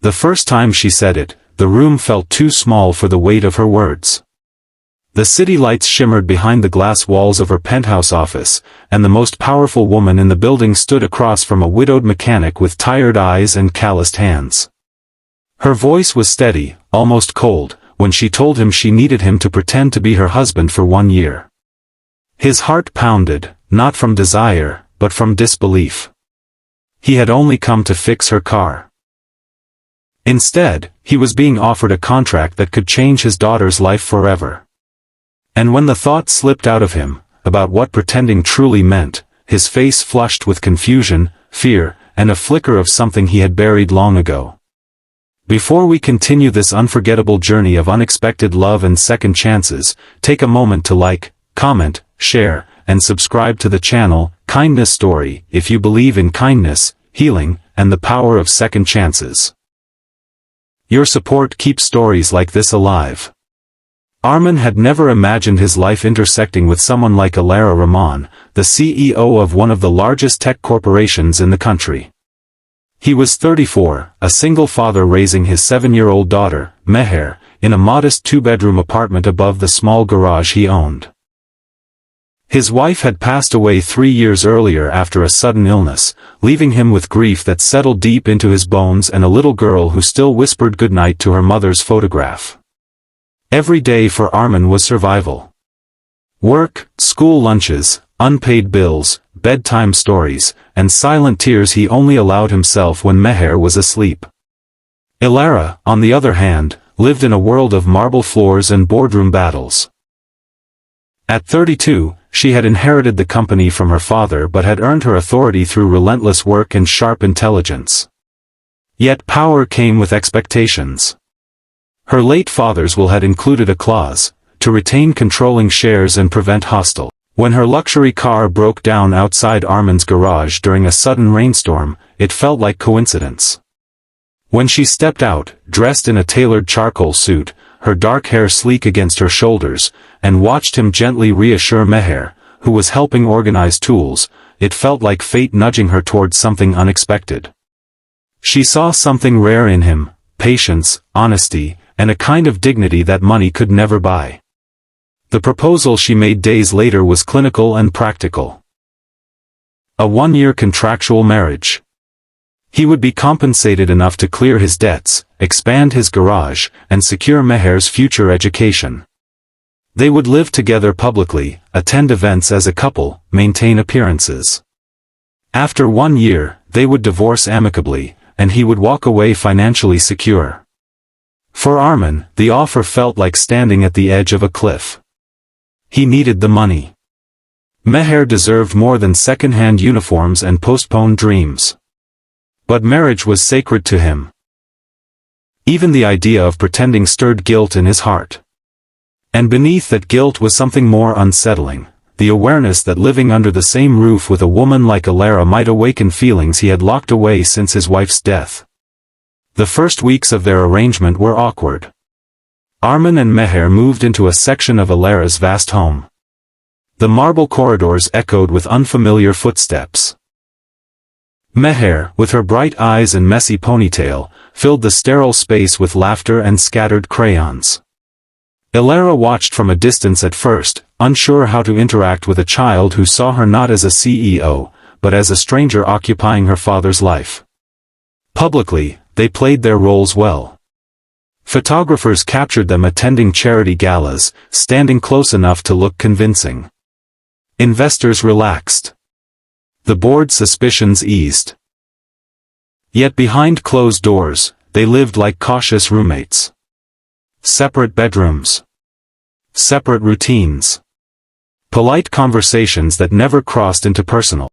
The first time she said it, the room felt too small for the weight of her words. The city lights shimmered behind the glass walls of her penthouse office, and the most powerful woman in the building stood across from a widowed mechanic with tired eyes and calloused hands. Her voice was steady, almost cold, when she told him she needed him to pretend to be her husband for 1 year. His heart pounded, not from desire, but from disbelief. He had only come to fix her car. Instead, he was being offered a contract that could change his daughter's life forever. And when the thought slipped out of him, about what pretending truly meant, his face flushed with confusion, fear, and a flicker of something he had buried long ago. Before we continue this unforgettable journey of unexpected love and second chances, take a moment to like, comment, share, and subscribe to the channel, Kindness Story, if you believe in kindness, healing, and the power of second chances. Your support keeps stories like this alive. Arman had never imagined his life intersecting with someone like Alara Rahman, the CEO of one of the largest tech corporations in the country. He was 34, a single father raising his 7-year-old daughter, Meher, in a modest 2-bedroom apartment above the small garage he owned. His wife had passed away 3 years earlier after a sudden illness, leaving him with grief that settled deep into his bones and a little girl who still whispered goodnight to her mother's photograph. Every day for Arman was survival. Work, school lunches, unpaid bills, bedtime stories, and silent tears he only allowed himself when Meher was asleep. Alara, on the other hand, lived in a world of marble floors and boardroom battles. At 32, she had inherited the company from her father but had earned her authority through relentless work and sharp intelligence. Yet power came with expectations. Her late father's will had included a clause, to retain controlling shares and prevent hostile. When her luxury car broke down outside Arman's garage during a sudden rainstorm, it felt like coincidence. When she stepped out, dressed in a tailored charcoal suit, her dark hair sleek against her shoulders, and watched him gently reassure Meher, who was helping organize tools, it felt like fate nudging her towards something unexpected. She saw something rare in him, patience, honesty, and a kind of dignity that money could never buy. The proposal she made days later was clinical and practical. A 1-year contractual marriage. He would be compensated enough to clear his debts, expand his garage, and secure Meher's future education. They would live together publicly, attend events as a couple, maintain appearances. After 1 year, they would divorce amicably, and he would walk away financially secure. For Arman, the offer felt like standing at the edge of a cliff. He needed the money. Meher deserved more than second-hand uniforms and postponed dreams. But marriage was sacred to him. Even the idea of pretending stirred guilt in his heart. And beneath that guilt was something more unsettling, the awareness that living under the same roof with a woman like Alara might awaken feelings he had locked away since his wife's death. The first weeks of their arrangement were awkward. Arman and Meher moved into a section of Alara's vast home. The marble corridors echoed with unfamiliar footsteps. Meher, with her bright eyes and messy ponytail, filled the sterile space with laughter and scattered crayons. Alara watched from a distance at first, unsure how to interact with a child who saw her not as a CEO, but as a stranger occupying her father's life. Publicly, they played their roles well. Photographers captured them attending charity galas, standing close enough to look convincing. Investors relaxed. The board's suspicions eased. Yet behind closed doors, they lived like cautious roommates. Separate bedrooms. Separate routines. Polite conversations that never crossed into personal.